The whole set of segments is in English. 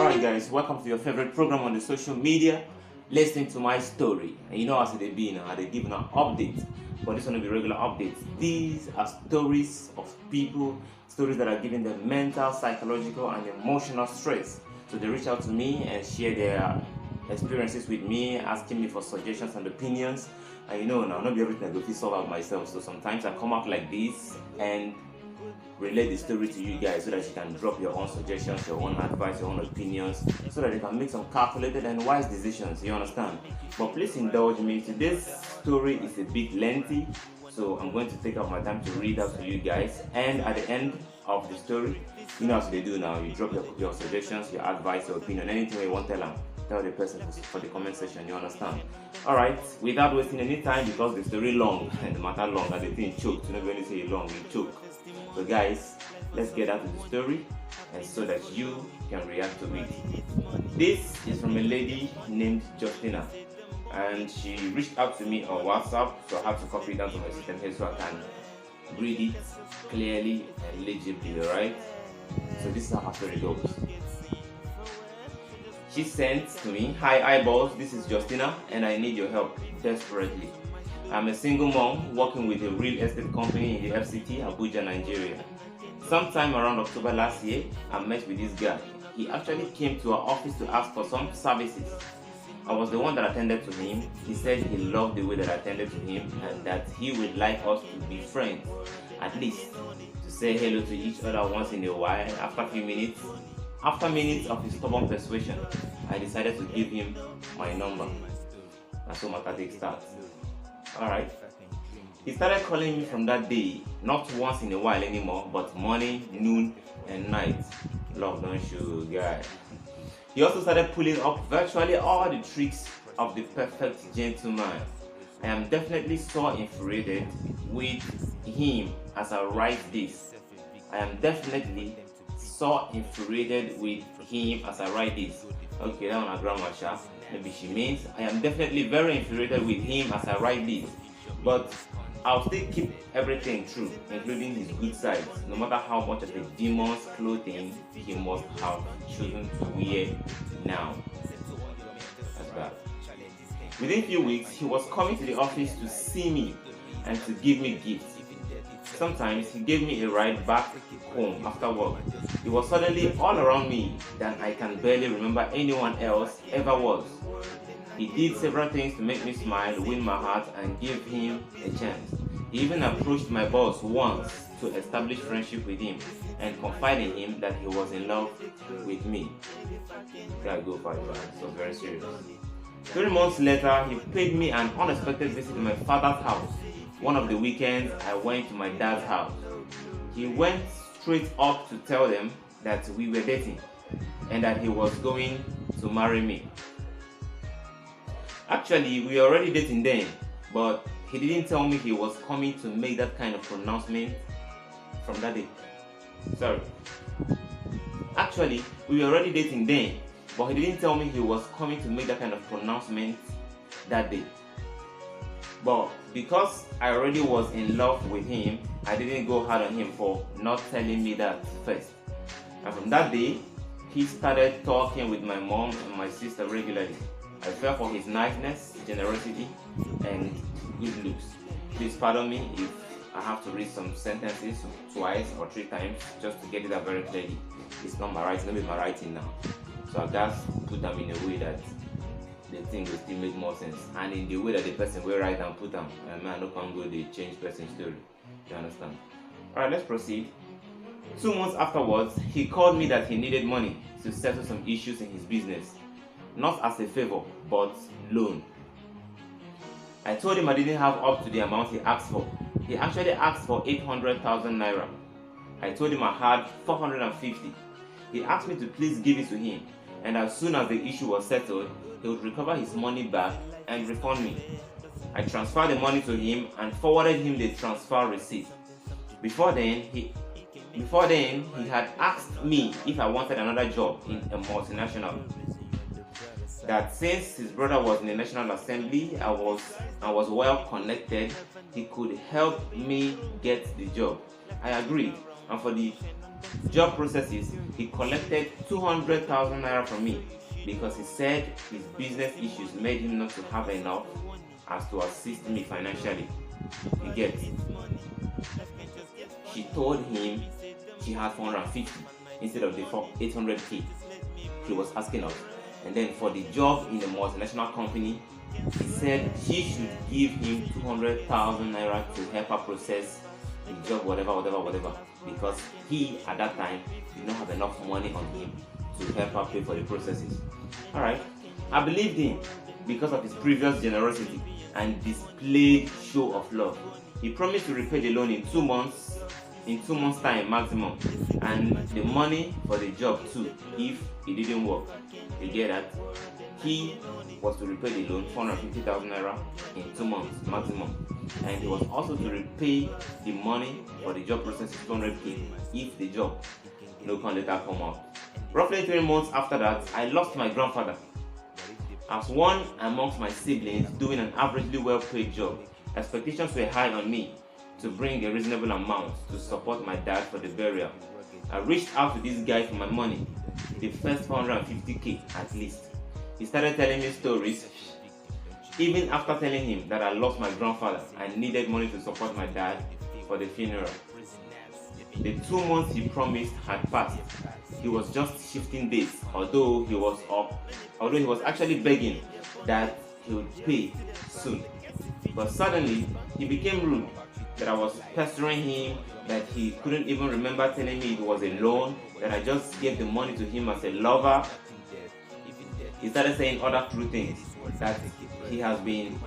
Alright guys, welcome to your favorite program on the social media, listening to my story. And you know as they be now, they give an update, but this one will be regular updates. These are stories of people, stories that are giving them mental, psychological and emotional stress. So they reach out to me and share their experiences with me, asking me for suggestions and opinions. And you know now, not be everything I go to solve out myself. So sometimes I come out like this and relate the story to you guys so that you can drop your own suggestions, your own advice, your own opinions, so that you can make some calculated and wise decisions. You understand? But please indulge me. Today's story is a bit lengthy, so I'm going to take up my time to read out to you guys. And at the end of the story, you know as they do now, you drop your suggestions, your advice, your opinion, anything you want, tell the person for the comment section. You understand? Alright, without wasting any time, because the story long and the matter long and the thing choked. You never really say long, you choke. So guys, let's get out to the story and so that you can react to it. This is from a lady named Justina, and she reached out to me on WhatsApp, so I have to copy it down to my system here so I can read it clearly and legibly, alright? So this is how her story goes. She sent to me, "Hi eyeballs, this is Justina and I need your help desperately. I'm a single mom working with a real estate company in the FCT, Abuja, Nigeria. Sometime around October last year, I met with this guy. He actually came to our office to ask for some services. I was the one that attended to him. He said he loved the way that I attended to him and that he would like us to be friends, at least to say hello to each other once in a while. After minutes of his stubborn persuasion, I decided to give him my number. That's how my tactic starts. Alright. He started calling me from that day, not once in a while anymore, but morning, noon, and night. Love, don't you, guy? He also started pulling up virtually all the tricks of the perfect gentleman. I am definitely so infuriated with him as I write this. Okay, that one a grammar sharp. Maybe she means I am definitely very infuriated with him as I write this, but I'll still keep everything true, including his good sides, no matter how much of the demon's clothing he must have chosen to wear now. That's bad. Within a few weeks, he was coming to the office to see me and to give me gifts. Sometimes he gave me a ride back home after work. He was suddenly all around me than I can barely remember anyone else ever was. He did several things to make me smile, win my heart, and give him a chance. He even approached my boss once to establish friendship with him and confide in him that he was in love with me. Gotta go for it, so very serious. 3 months later, he paid me an unexpected visit to my father's house. One of the weekends, I went to my dad's house. He went straight up to tell them that we were dating and that he was going to marry me. Actually, we were already dating then, but he didn't tell me he was coming to make that kind of pronouncement from that day. Actually, we were already dating then, but he didn't tell me he was coming to make that kind of pronouncement that day. But because I already was in love with him, I didn't go hard on him for not telling me that first. And from that day, he started talking with my mom and my sister regularly. I fell for his niceness, generosity, and good looks. Please pardon me if I have to read some sentences twice or 3 times just to get it out very clearly. It's not my writing, it's not my writing now. So I just put them in a way that the thing will still make more sense, and in the way that the person will write and put them, and man, no can go the change person story. You understand? Alright, let's proceed. 2 months afterwards, he called me that he needed money to settle some issues in his business, not as a favor, but loan. I told him I didn't have up to the amount he asked for. He actually asked for 800,000 naira. I told him I had 450. He asked me to please give it to him, and as soon as the issue was settled, he would recover his money back and refund me. I transferred the money to him and forwarded him the transfer receipt. Before then, he had asked me if I wanted another job in a multinational. That since his brother was in the National Assembly, I was well connected, he could help me get the job. I agreed, And for the job processes, he collected 200,000 naira from me because he said his business issues made him not to have enough as to assist me financially. You get? She told him she had 450 instead of the 800k he was asking of. And then for the job in the multinational company, he said she should give him 200,000 naira to help her process the job, whatever, because he at that time did not have enough money on him to help her pay for the processes. Alright, I believed him because of his previous generosity and displayed show of love. He promised to repay the loan in 2 months, time maximum, and the money for the job too if it didn't work. You get that? He was to repay the loan 450,000 naira in 2 months maximum, and he was also to repay the money for the job process 200k if the job no can later come out. Roughly 3 months after that, I lost my grandfather. As one amongst my siblings doing an averagely well-paid job, expectations were high on me to bring a reasonable amount to support my dad for the burial. I reached out to this guy for my money, the first 450k at least. He started telling me stories. Even after telling him that I lost my grandfather, I needed money to support my dad for the funeral. The 2 months he promised had passed. He was just shifting dates, although he was actually begging that he would pay soon. But suddenly, he became rude, that I was pestering him, that he couldn't even remember telling me it was a loan, that I just gave the money to him as a lover. He started saying other true things, that he has been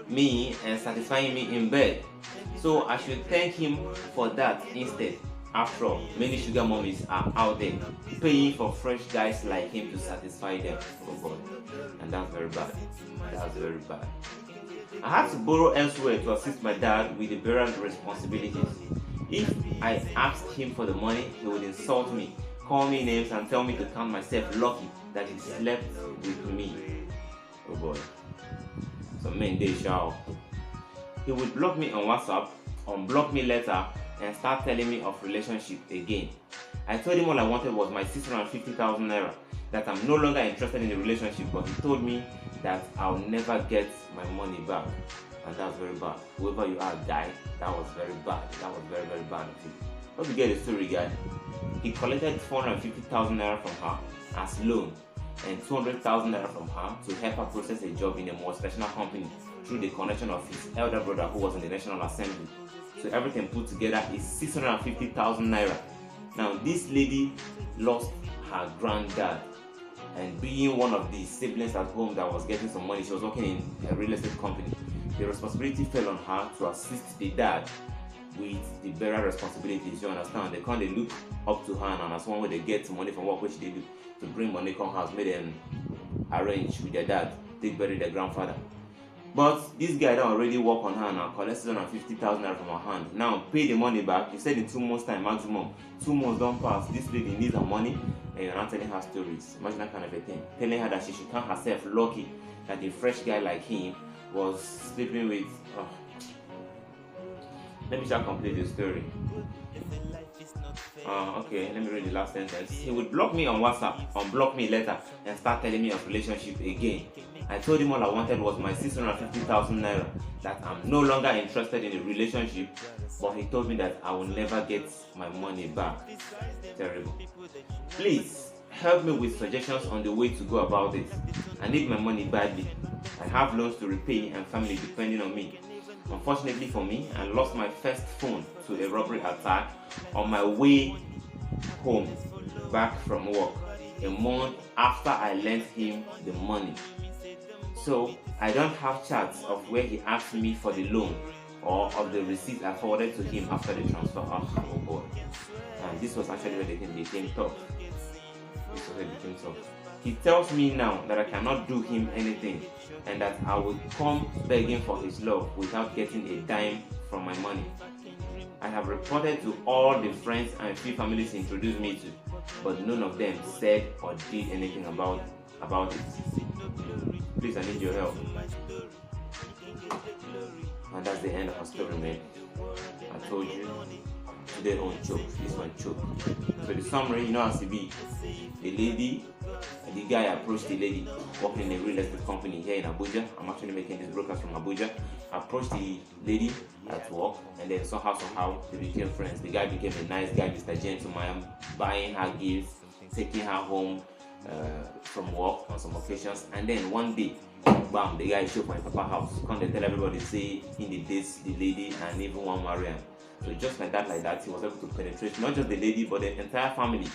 me and satisfying me in bed. So I should thank him for that instead. After all, many sugar mummies are out there paying for fresh guys like him to satisfy them. Oh God. And that's very bad. That's very bad. I had to borrow elsewhere to assist my dad with the burial responsibilities. If I asked him for the money, he would insult me, call me names, and tell me to count myself lucky that he slept with me. Oh boy. Some men they shall. He would block me on WhatsApp, unblock me later, and start telling me of relationship again. I told him all I wanted was my 650,000 naira, that I'm no longer interested in the relationship, but he told me that I'll never get my money back. And that's very bad. Whoever you are, guy, that was very bad. That was very, very bad of you. Hope you get the story, guy. He collected 450,000 naira from her as loan and 200,000 naira from her to help her process a job in a multinational company through the connection of his elder brother who was in the National Assembly. So everything put together is 650,000 naira. Now this lady lost her granddad, and being one of the siblings at home that was getting some money, she was working in a real estate company. The responsibility fell on her to assist the dad with the burial responsibilities. You understand? They can't look up to her, and as one way they get money from work, which they do to bring money come house, made them arrange with their dad, they bury their grandfather. But this guy don't already work on her now, collect 650,000 naira from her hand. Now pay the money back. You said in 2 months time maximum. 2 months don't pass. This lady needs her money, and you're not telling her stories. Imagine that kind of a thing. Telling her that she should count herself lucky that a fresh guy like him was sleeping with. Let me just complete the story. Okay, let me read the last sentence. He would block me on WhatsApp, unblock me later, and start telling me of relationship again. I told him all I wanted was my 650,000 naira, that I'm no longer interested in a relationship, but he told me that I will never get my money back. Terrible. Please help me with suggestions on the way to go about this. I need my money badly. I have loans to repay and family depending on me. Unfortunately for me, I lost my first phone to a robbery attack on my way home back from work, a month after I lent him the money. So I don't have chats of where he asked me for the loan or of the receipts I forwarded to him after the transfer. Oh boy. And this was actually where the thing became tough. He tells me now that I cannot do him anything and that I will come begging for his love without getting a dime from my money. I have reported to all the friends and few families he introduced me to, but none of them said or did anything about it. Please, I need your help. And that's the end of our story, man. I told you, Today on choke, this one choke. So the summary, you know, as it be, the lady, the guy approached the lady working in a real estate company here in Abuja. I'm actually making this broadcast from Abuja. Approached the lady at work, and then somehow they became friends. The guy became a nice guy, Mr. Gentleman, buying her gifts, taking her home from work on some occasions, and then one day, bam, the guy showed up at my papa's house. Come they tell everybody, say in the days the lady and even one marry him. So just like that, he was able to penetrate not just the lady but the entire family,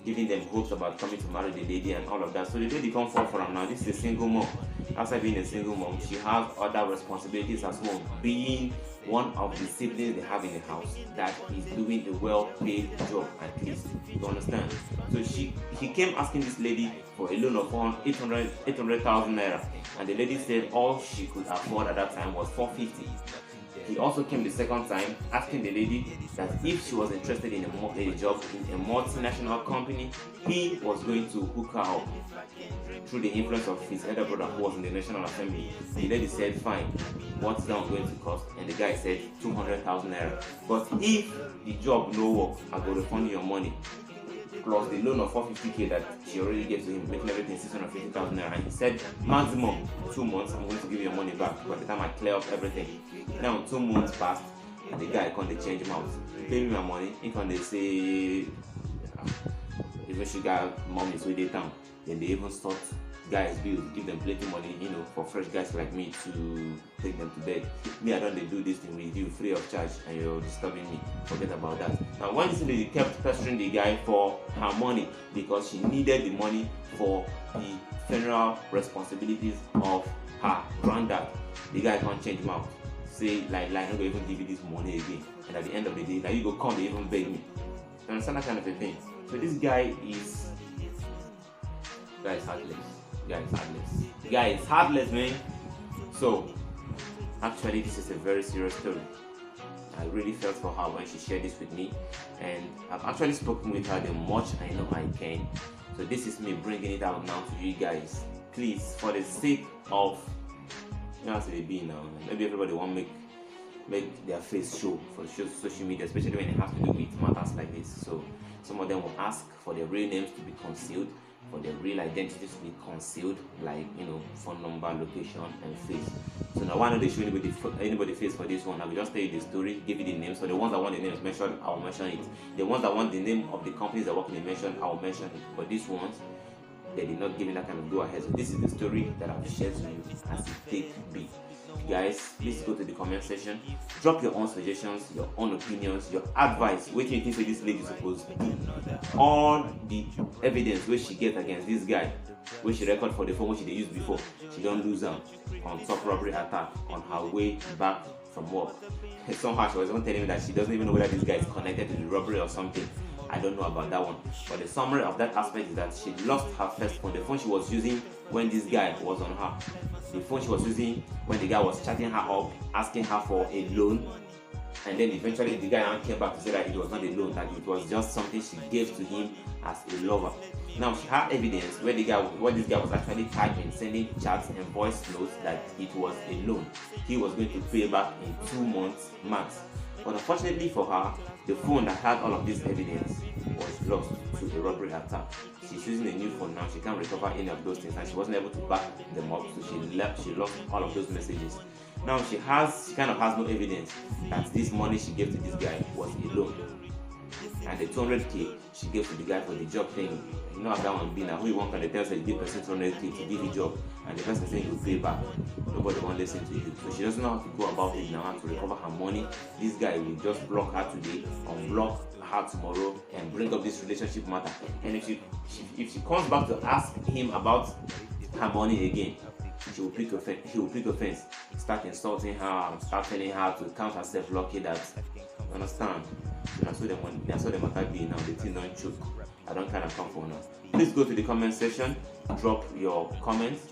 giving them hopes about coming to marry the lady and all of that. So the lady come forth for him now. This is a single mom. After being a single mom, she has other responsibilities as well, being one of the siblings they have in the house that is doing a well-paid job at least. You understand? So he came asking this lady for a loan of 800,000 naira, and the lady said all she could afford at that time was 450. He also came the second time asking the lady that if she was interested in a job in a multinational company, he was going to hook her up through the influence of his elder brother who was in the National Assembly. The lady said, fine, what's that going to cost? And the guy said 200,000 naira. But if the job no work, I will refund your money, plus the loan of 450k that she already gave to him, making everything 650,000 naira. And he said, maximum 2 months, I'm going to give you your money back by the time I clear up everything. Now 2 months passed, and the guy can't change him out. Pay me my money. He can't say, even she got money so they down. Then they even start guys bills, give them plenty money, you know, for fresh guys like me to take them to bed. Me, I don't do this thing with you free of charge, and you're disturbing me. Forget about that. Now, one lady kept pestering the guy for her money because she needed the money for the funeral responsibilities of her granddad. The guy can't change him out. Say like not gonna even give you this money again. And at the end of the day, like you go come and even beg me. You understand that kind of a thing? So this guy is heartless. Guy is heartless, man. So actually this is a very serious story. I really felt for her when she shared this with me, and I've actually spoken with her the much I know I can. So this is me bringing it out now to you guys. Please, for the sake of, you know how they be now, maybe everybody want to make their face show for social media, especially when it has to do with matters like this. So some of them will ask for their real names to be concealed, for their real identities to be concealed, like, you know, phone number, location, and face. So now why not they show anybody face for this one? I will just tell you the story, give you the names. So the ones that want the names mentioned, I will mention it. The ones that want the name of the companies that work in the mention, I will mention it. But these ones, they did not give me that kind of go ahead. So this is the story that I've shared to you as it take be. Guys, please go to the comment section, drop your own suggestions, your own opinions, your advice. What do you think this lady is supposed to do? All the evidence which she gets against this guy, which she record for the phone which she used before, she don't lose them on top robbery attack on her way back from work. And somehow she was even telling me that she doesn't even know whether this guy is connected to the robbery or something. I don't know about that one. But the summary of that aspect is that she lost her first phone, the phone she was using when this guy was on her. The phone she was using when the guy was chatting her up, asking her for a loan. And then eventually the guy came back to say that it was not a loan, that it was just something she gave to him as a lover. Now she had evidence where this guy was actually typing, sending chats and voice notes that it was a loan. He was going to pay back in 2 months max. But unfortunately for her, the phone that had all of this evidence was lost to a robbery attack. She's using a new phone now. She can't recover any of those things, and she wasn't able to back them up, so she lost all of those messages. Now she kind of has no evidence that this money she gave to this guy was a loan. And the 200k she gave to the guy for the job thing, you know how that one be now. Who you want can tell say give person 200k to give you job, and the person saying he'll pay back. Nobody won't listen to you. So she doesn't know how to go about it now, how to recover her money. This guy will just block her today, unblock her tomorrow, and bring up this relationship matter. And if she comes back to ask him about her money again, he will pick offense, start insulting her, start telling her to count herself lucky that, understand? So that's what them attack me now. The thing don't choke. I don't kind of come for now. Please go to the comment section, drop your comments,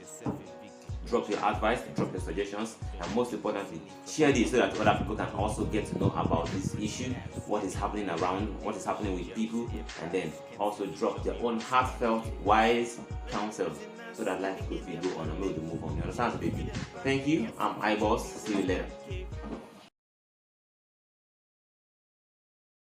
drop your advice, drop your suggestions, and most importantly, share this so that other people can also get to know about this issue, what is happening around, what is happening with people, and then also drop their own heartfelt, wise counsel so that life could go on and we will move on. You understand, baby? Thank you. I'm iBoss. See you later.